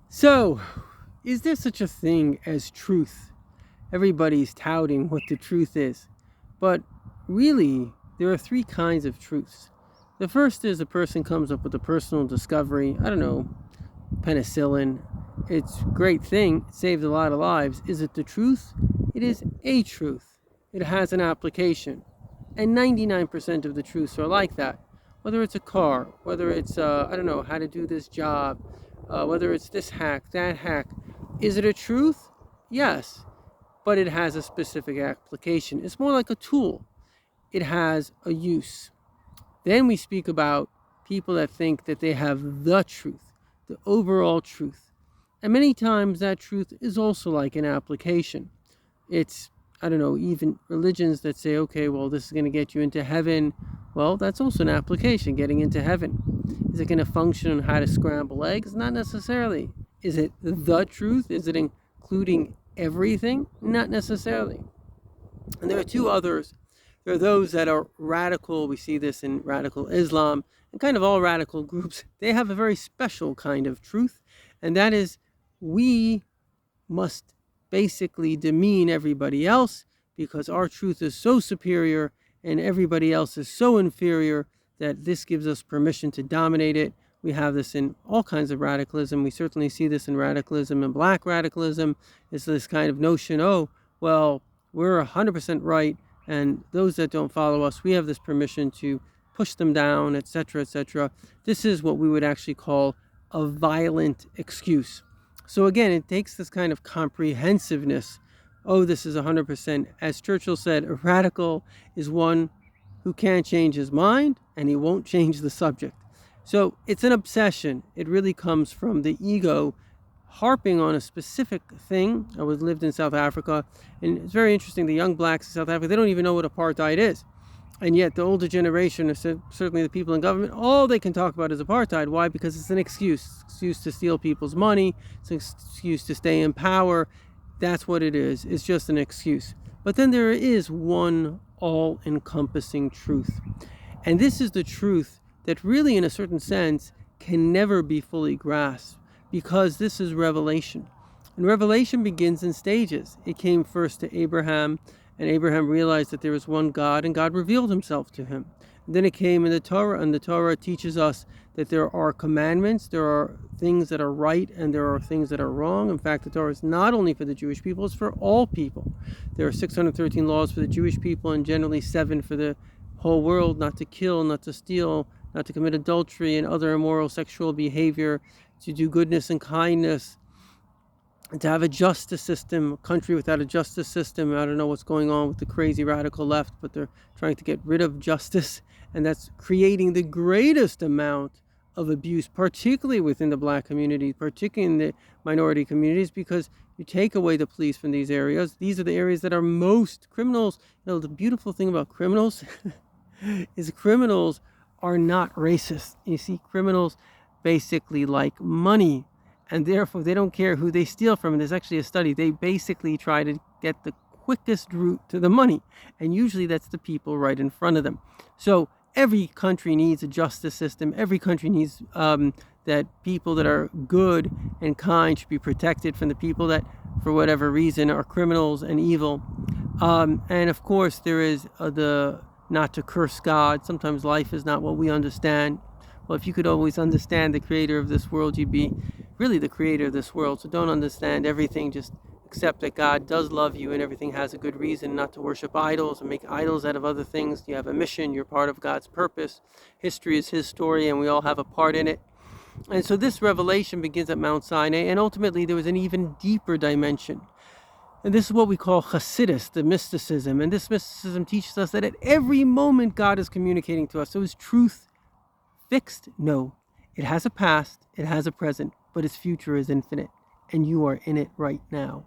So, is there such a thing as truth? Everybody's touting what the truth is. But really, there are three kinds of truths. The first is a person comes up with a personal discovery. I don't know, penicillin. It's a great thing. It saved a lot of lives. Is it the truth? It is a truth. It has an application. And 99% of the truths are like that. Whether it's a car, whether it's, I don't know, how to do this job, whether it's this hack, that hack. Is it a truth? Yes, but it has a specific application. It's more like a tool. It has a use. Then we speak about people that think that they have the truth, the overall truth. And many times that truth is also like an application. It's, I don't know, even religions that say, okay, well, this is going to get you into heaven. Well, that's also an application, getting into heaven. Is it going to function on how to scramble eggs? Not necessarily. Is it the truth? Is it including everything? Not necessarily. And there are two others. There are those that are radical. We see this in radical Islam and kind of all radical groups. They have a very special kind of truth, and that is we must basically demean everybody else because our truth is so superior and everybody else is so inferior that this gives us permission to dominate it. We have this in all kinds of radicalism. We certainly see this in radicalism and black radicalism. It's this kind of notion, oh, well, we're 100% right, and those that don't follow us, we have this permission to push them down, etc., etc. This is what we would actually call a violent excuse. So again, it takes this kind of comprehensiveness. Oh, this is 100%. As Churchill said, a radical is one who can't change his mind and he won't change the subject. So it's an obsession. It really comes from the ego harping on a specific thing. I lived in South Africa, and it's very interesting. The young blacks in South Africa, they don't even know what apartheid is. And yet the older generation, certainly the people in government, all they can talk about is apartheid. Why? Because it's an excuse to steal people's money. It's an excuse to stay in power. That's what it is. It's just an excuse. But then there is one all-encompassing truth. And this is the truth that really, in a certain sense, can never be fully grasped, because this is revelation. And revelation begins in stages. It came first to Abraham, and Abraham realized that there was one God, and God revealed himself to him. And then it came in the Torah, and the Torah teaches us that there are commandments, there are things that are right, and there are things that are wrong. In fact, the Torah is not only for the Jewish people, it's for all people. There are 613 laws for the Jewish people, and generally 7 for the whole world: not to kill, not to steal, not to commit adultery and other immoral sexual behavior, to do goodness and kindness, and to have a justice system. A country without a justice system, I don't know what's going on with the crazy radical left, but they're trying to get rid of justice, and that's creating the greatest amount of abuse, particularly within the black community, particularly in the minority communities, because you take away the police from these areas. These are the areas that are most criminals. The beautiful thing about criminals is criminals are not racist. You see, criminals basically like money, and therefore they don't care who they steal from. And there's actually a study. They basically try to get the quickest route to the money, and usually that's the people right in front of them. So every country needs a justice system. Every country needs that people that are good and kind should be protected from the people that, for whatever reason, are criminals and evil. And of course, there is the not to curse God. Sometimes life is not what we understand. Well, if you could always understand the creator of this world, you'd be really the creator of this world. So don't understand everything, just accept that God does love you and everything has a good reason, not to worship idols and make idols out of other things. You have a mission, you're part of God's purpose. History is his story, and we all have a part in it. And so this revelation begins at Mount Sinai, and ultimately there was an even deeper dimension. And this is what we call Hasidus, the mysticism. And this mysticism teaches us that at every moment God is communicating to us. So is truth fixed? No. It has a past, it has a present, but its future is infinite. And you are in it right now.